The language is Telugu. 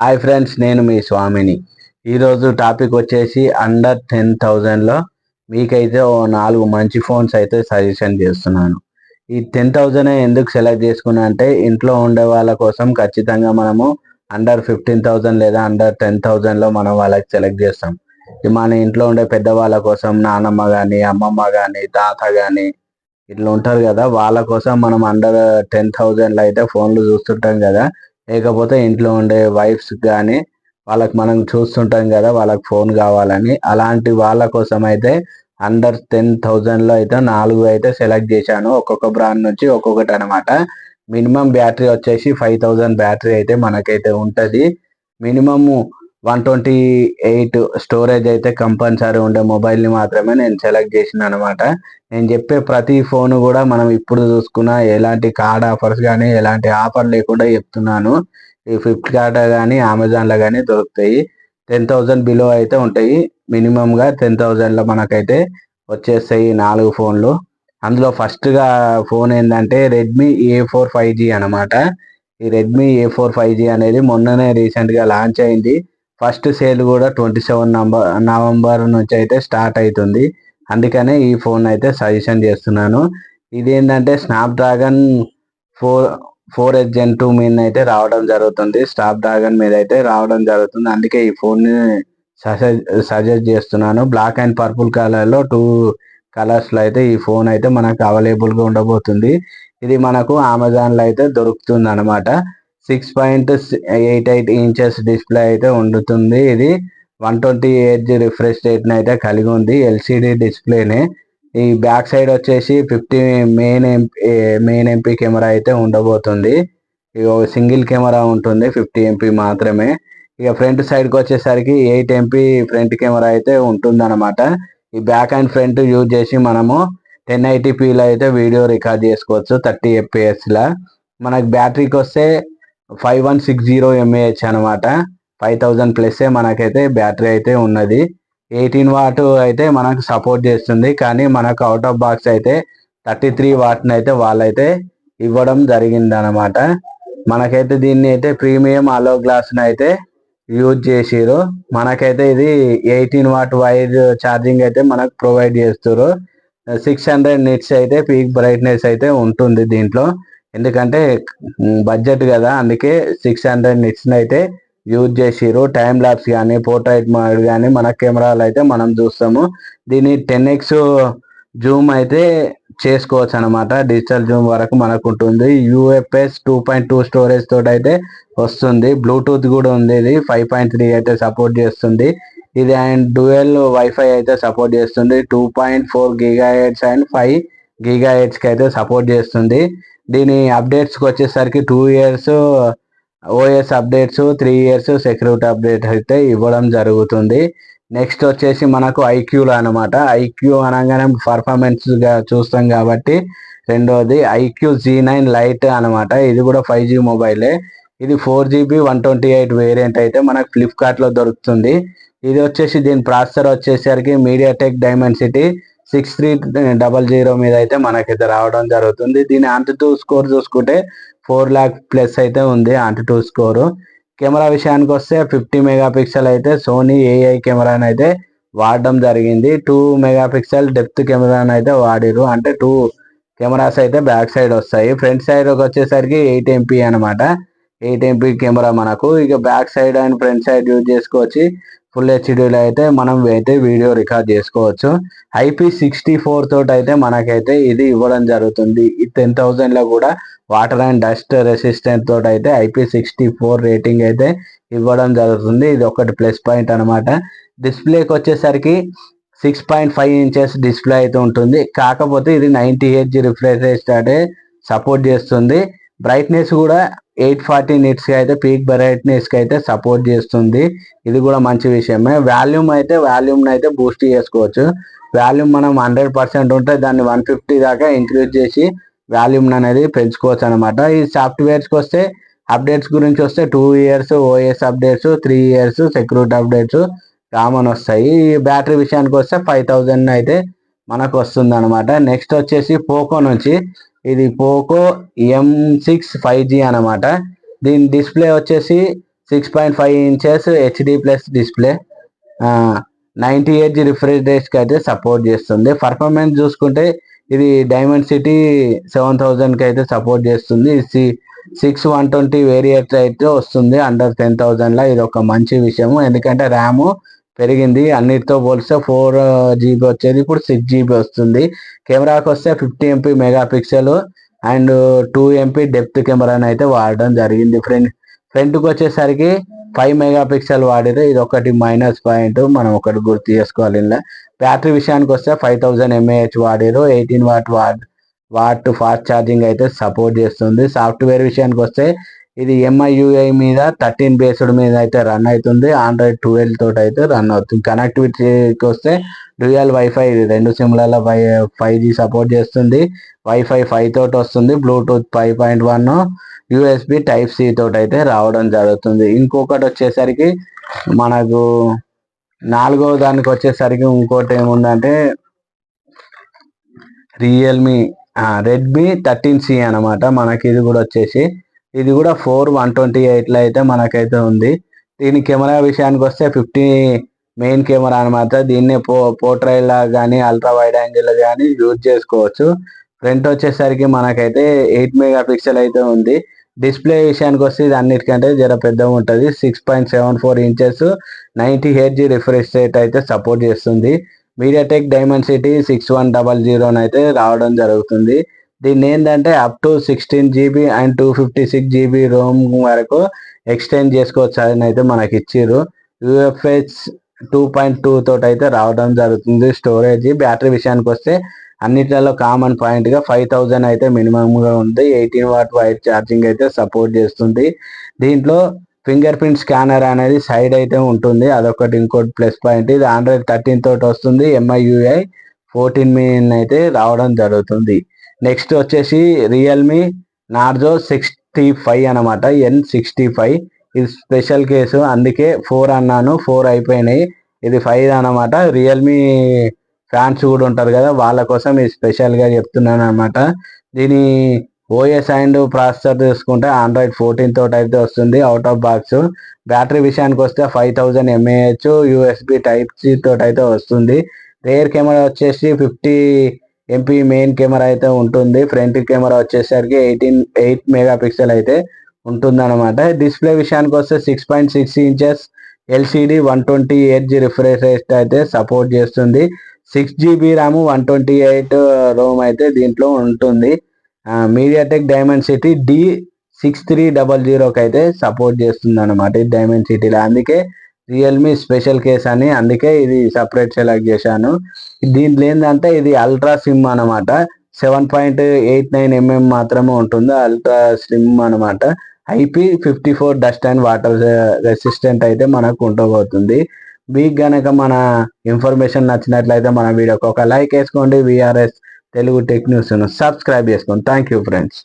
హాయ్ ఫ్రెండ్స్, నేను మీ స్వామిని. ఈరోజు టాపిక్ వచ్చేసి అండర్ 10,000లో మీకైతే ఓ 4 మంచి ఫోన్స్ అయితే సజెషన్ చేస్తున్నాను. ఈ 10,000 ఎందుకు సెలెక్ట్ చేసుకున్నా అంటే ఇంట్లో ఉండే వాళ్ళ కోసం ఖచ్చితంగా మనము అండర్ 15,000 లేదా అండర్ 10,000లో మనం వాళ్ళకి సెలెక్ట్ చేస్తాం. మన ఇంట్లో ఉండే పెద్దవాళ్ళ కోసం నానమ్మ కానీ, అమ్మమ్మ కానీ, తాత కానీ ఇట్లా ఉంటారు కదా, వాళ్ళ కోసం మనం అండర్ 10,000లో అయితే ఫోన్లు చూస్తుంటాం కదా. లేకపోతే ఇంట్లో ఉండే వైఫ్స్ కానీ వాళ్ళకి మనం చూస్తుంటాం కదా, వాళ్ళకి ఫోన్ కావాలని. అలాంటి వాళ్ళ కోసం అయితే అండర్ 10,000లో అయితే 4 అయితే సెలెక్ట్ చేశాను. ఒక్కొక్క బ్రాండ్ నుంచి ఒక్కొక్కటి అనమాట. మినిమం బ్యాటరీ వచ్చేసి 5,000 బ్యాటరీ అయితే మనకైతే ఉంటుంది. మినిమము 128 స్టోరేజ్ అయితే కంపల్సరీ ఉండే మొబైల్ని మాత్రమే నేను సెలెక్ట్ చేసిన అనమాట. నేను చెప్పే ప్రతి ఫోన్ కూడా మనం ఇప్పుడు చూసుకున్న ఎలాంటి కార్డ్ ఆఫర్స్ కానీ ఎలాంటి ఆఫర్ లేకుండా చెప్తున్నాను. ఈ ఫ్లిప్కార్ట్ కానీ అమెజాన్లో కానీ దొరుకుతాయి. 10,000 బిలో అయితే ఉంటాయి. మినిమంగా 10,000లో మనకైతే వచ్చేస్తాయి 4 ఫోన్లు. అందులో ఫస్ట్గా ఫోన్ ఏంటంటే Redmi A4 5G అనమాట. ఈ Redmi A4 5G అనేది మొన్ననే రీసెంట్గా లాంచ్ అయింది. ఫస్ట్ సేల్ కూడా 27 నవంబర్ నుంచి అయితే స్టార్ట్ అవుతుంది. అందుకనే ఈ ఫోన్ అయితే సజెషన్ చేస్తున్నాను. ఇది ఏంటంటే స్నాప్డ్రాగన్ 4 Gen 2 మీద అయితే రావడం జరుగుతుంది. స్నాప్డ్రాగన్ మీద అయితే రావడం జరుగుతుంది. అందుకే ఈ ఫోన్ని సజెస్ట్ చేస్తున్నాను. బ్లాక్ అండ్ పర్పుల్ కలర్లో 2 కలర్స్లో అయితే ఈ ఫోన్ అయితే మనకు అవైలబుల్గా ఉండబోతుంది. ఇది మనకు అమెజాన్లో అయితే దొరుకుతుంది అనమాట. 6.88 ఇంచెస్ డిస్ప్లే అయితే ఉంటుంది. ఇది 120Hz రిఫ్రెష్ రేట్ని అయితే కలిగి ఉంది. ఎల్సిడి డిస్ప్లేనే. ఈ బ్యాక్ సైడ్ వచ్చేసి 50 మెయిన్ ఎంపీ కెమెరా అయితే ఉండబోతుంది. ఇక సింగిల్ కెమెరా ఉంటుంది, 50 MP మాత్రమే. ఇక ఫ్రంట్ సైడ్కి వచ్చేసరికి 8 MP ఫ్రంట్ కెమెరా అయితే ఉంటుంది అనమాట. ఈ బ్యాక్ అండ్ ఫ్రంట్ యూజ్ చేసి మనము 1080pలో అయితే వీడియో రికార్డ్ చేసుకోవచ్చు 30 fps. మనకు బ్యాటరీకి వస్తే 5160 mAh అనమాట. 5,000 ప్లస్ మనకైతే బ్యాటరీ అయితే ఉన్నది. 18 వాట్ అయితే మనకు సపోర్ట్ చేస్తుంది. కానీ మనకు అవుట్ ఆఫ్ బాక్స్ అయితే 33 వాట్ని అయితే వాళ్ళైతే ఇవ్వడం జరిగింది అనమాట. మనకైతే దీన్ని అయితే ప్రీమియం అలో గ్లాస్ని అయితే యూజ్ చేసిరు. మనకైతే ఇది 18 వాట్ వైర్ ఛార్జింగ్ అయితే మనకు ప్రొవైడ్ చేస్తారు. 600 నిట్స్ అయితే పీక్ బ్రైట్నెస్ అయితే ఉంటుంది దీంట్లో. ఎందుకంటే బడ్జెట్ కదా, అందుకే 600 నిట్స్ని అయితే యూజ్ చేసిరు. టైం ల్యాప్స్ కానీ పోర్ట్రైట్ మోడ్ కానీ మన కెమెరాలు అయితే మనం చూస్తాము. దీన్ని 10x జూమ్ అయితే చేసుకోవచ్చు అనమాట. డిజిటల్ జూమ్ వరకు మనకు ఉంటుంది. UFS 2.2 స్టోరేజ్ తోటి అయితే వస్తుంది. బ్లూటూత్ కూడా ఉంది. ఇది 5.3 అయితే సపోర్ట్ చేస్తుంది. ఇది అండ్ డ్యూయల్ వైఫై అయితే సపోర్ట్ చేస్తుంది. 2.4 GHz అండ్ 5 GHzకి అయితే సపోర్ట్ చేస్తుంది. దీని అప్డేట్స్కి వచ్చేసరికి 2 years OS updates, 3 years security updates అయితే ఇవ్వడం జరుగుతుంది. నెక్స్ట్ వచ్చేసి మనకు ఐక్యూలో అనమాట. ఐక్యూ అనగానే పర్ఫార్మెన్స్గా చూస్తాం కాబట్టి రెండోది ఐక్యూ Z9 లైట్ అనమాట. ఇది కూడా 5G మొబైలే. ఇది 4GB 128 వేరియంట్ అయితే మనకు ఫ్లిప్కార్ట్లో దొరుకుతుంది. ఇది వచ్చేసి దీని ప్రాసెసర్ వచ్చేసరికి MediaTek Dimensity 6300 మీద అయితే మనకైతే రావడం జరుగుతుంది. దీని AnTuTu స్కోర్ చూసుకుంటే 4 lakh ప్లస్ అయితే ఉంది AnTuTu స్కోరు. కెమెరా విషయానికి వస్తే 50 మెగాపిక్సెల్ అయితే సోనీ AI కెమెరాని అయితే వాడడం జరిగింది. 2 మెగాపిక్సెల్ డెప్త్ కెమెరాని అయితే వాడిరు. అంటే 2 కెమెరాస్ అయితే బ్యాక్ సైడ్ వస్తాయి. ఫ్రంట్ సైడ్ వచ్చేసరికి 8 MP అనమాట. 8 MP కెమెరా మనకు. ఇక back side and front side use చేసుకోవచ్చు. ఫుల్ హెచ్డీలో అయితే మనం అయితే వీడియో రికార్డ్ చేసుకోవచ్చు. IP64 తోటి అయితే మనకైతే ఇది ఇవ్వడం జరుగుతుంది. ఈ 10,000లో కూడా వాటర్ అండ్ డస్ట్ రెసిస్టెంట్ తోటి అయితే IP64 రేటింగ్ అయితే ఇవ్వడం జరుగుతుంది. ఇది ఒకటి ప్లస్ పాయింట్ అనమాట. డిస్ప్లేకి వచ్చేసరికి 6.5 ఇంచెస్ డిస్ప్లే అయితే ఉంటుంది. కాకపోతే ఇది 90Hz రిఫ్రెష్ రేట్ అయితే సపోర్ట్ చేస్తుంది. బ్రైట్నెస్ కూడా 840 నిట్స్కి అయితే పీక్ బ్రైట్నెస్కి అయితే సపోర్ట్ చేస్తుంది. ఇది కూడా మంచి విషయమే. వాల్యూమ్ని అయితే బూస్ట్ చేసుకోవచ్చు. వాల్యూమ్ మనం 100% ఉంటే దాన్ని 150 దాకా ఇంక్రీజ్ చేసి వాల్యూమ్ అనేది పెంచుకోవచ్చు అనమాట. ఈ సాఫ్ట్వేర్స్కి వస్తే అప్డేట్స్ గురించి వస్తే 2 years OS updates, 3 years security updates common వస్తాయి. ఈ బ్యాటరీ విషయానికి వస్తే 5,000 అయితే మనకు వస్తుంది అనమాట. నెక్స్ట్ వచ్చేసి పోకో నుంచి. ఇది పోకో M6 5G అనమాట. దీని డిస్ప్లే వచ్చేసి 6.5 inches HD plus display, 90 hertz refresh రేట్కి అయితే సపోర్ట్ చేస్తుంది. పర్ఫార్మెన్స్ చూసుకుంటే ఇది డైమండ్ సిటీ 7000కి అయితే సపోర్ట్ చేస్తుంది. 6/120 వేరియంట్ అయితే వస్తుంది అండర్ 10,000లా. ఇది ఒక మంచి విషయం, ఎందుకంటే ర్యామ్ పెరిగింది అన్నిటితో పోలిస్తే. 4 GB వచ్చేది ఇప్పుడు 6 GB వస్తుంది. కెమెరాకి వస్తే 50 MP megapixel and 2 MP depth కెమెరాని అయితే వాడడం జరిగింది. ఫ్రంట్కి వచ్చేసరికి 5 మెగాపిక్సెల్ వాడితే ఇది ఒకటి మైనస్ పాయింట్, మనం ఒకటి గుర్తు చేసుకోవాలి. ఇలా బ్యాటరీ విషయానికి వస్తే 5000 mAh వాడారు. 18 వాట్ ఫాస్ట్ ఛార్జింగ్ అయితే సపోర్ట్ చేస్తుంది. సాఫ్ట్వేర్ విషయానికి వస్తే ఇది MIUI మీద 13 బేస్డ్ మీద అయితే రన్ అవుతుంది. Android 12 తోటి అయితే రన్ అవుతుంది. కనెక్టివిటీకి వస్తే డ్యూయల్ వైఫై, రెండు సిమ్లలో 5G సపోర్ట్ చేస్తుంది. వైఫై 5 తోటి వస్తుంది. బ్లూటూత్ 5.1, USB Type-C తోటి అయితే రావడం జరుగుతుంది. ఇంకొకటి వచ్చేసరికి మనకు నాలుగో దానికి వచ్చేసరికి ఇంకోటి ఏముందంటే రెడ్మీ 13C అనమాట. మనకి ఇది కూడా వచ్చేసి ఇది కూడా 4/128లో అయితే మనకైతే ఉంది. దీని కెమెరా విషయానికి వస్తే 50 మెయిన్ కెమెరా అనమాట. దీన్ని పోర్ట్రైల్ కానీ అల్ట్రా వైడ్ యాంగిల్ కానీ యూజ్ చేసుకోవచ్చు. ఫ్రంట్ వచ్చేసరికి మనకైతే 8 మెగాపిక్సెల్ అయితే ఉంది. డిస్ప్లే విషయానికి వస్తే ఇది అన్నిటికంటే జర పెద్దగా ఉంటుంది. 6.74 ఇంచెస్ 90 Hz రిఫ్రెష్ రేట్ అయితే సపోర్ట్ చేస్తుంది. మీడియాటెక్ డైమండ్ సిటీ 6100 అయితే రావడం జరుగుతుంది. దీన్ని ఏంటంటే up to 16 GB and 256 GB Rome వరకు ఎక్స్టెండ్ చేసుకోవచ్చు అని అయితే మనకి ఇచ్చిర్రు. UFS 2.2 తోటి అయితే రావడం జరుగుతుంది స్టోరేజ్. బ్యాటరీ విషయానికి వస్తే అన్నిట్లలో కామన్ పాయింట్గా 5000 అయితే మినిమంగా ఉంది. 18 వాట్ వైర్ ఛార్జింగ్ అయితే సపోర్ట్ చేస్తుంది. దీంట్లో ఫింగర్ ప్రింట్ స్కానర్ అనేది సైడ్ అయితే ఉంటుంది, అదొకటి ఇంకోటి ప్లస్ పాయింట్. ఇది Android 13 తోటి వస్తుంది. MIUI 14 మీద అయితే రావడం జరుగుతుంది. నెక్స్ట్ వచ్చేసి రియల్మీ నార్జో 65 అనమాట, N65. ఇది స్పెషల్ కేసు, అందుకే 4 అన్నాను, 4 అయిపోయినాయి. ఇది 5 అనమాట. రియల్మీ ఫ్యాన్స్ కూడా ఉంటారు కదా, వాళ్ళ కోసం ఇది స్పెషల్గా చెప్తున్నాను అనమాట. దీని ఓఎస్ అండ్ ప్రాసెసర్ తీసుకుంటే Android 14 తోటి అయితే వస్తుంది అవుట్ ఆఫ్ బాక్స్. బ్యాటరీ విషయానికి వస్తే 5000 mAh USB Type-C తోటి అయితే వస్తుంది. రేర్ కెమెరా వచ్చేసి 50 MP మెయిన్ కెమెరా అయితే ఉంటుంది. ఫ్రంట్ కెమెరా వచ్చేసరికి 8 మెగాపిక్సెల్ అయితే ఉంటుంది అనమాట. డిస్ప్లే విషయానికి వస్తే 6.6 inches LCD 120 Hz refresh rate అయితే సపోర్ట్ చేస్తుంది. 6 GB ర్యామ్ 128 రోమ్ అయితే దీంట్లో ఉంటుంది. మీడియాటెక్ డైమండ్ సిటీ D6300కి అయితే సపోర్ట్ చేస్తుంది అనమాట ఈ డైమండ్ సిటీలో. అందుకే రియల్మీ స్పెషల్ కేస్ అని, అందుకే ఇది సపరేట్ సెలెక్ట్ చేశాను. దీంట్లో ఏంటంటే ఇది అల్ట్రా సిమ్ అనమాట. 7.89 mm మాత్రమే ఉంటుంది, అల్ట్రా స్లిమ్ అనమాట. IP54 dust and water resistant అయితే మనకు ఉండబోతుంది. మీకు గనక మన ఇన్ఫర్మేషన్ నచ్చినట్లయితే మన వీడియోకి ఒక లైక్ వేసుకోండి. VRS తెలుగు టెక్ న్యూస్ను సబ్స్క్రైబ్ చేసుకోండి. Thank you friends.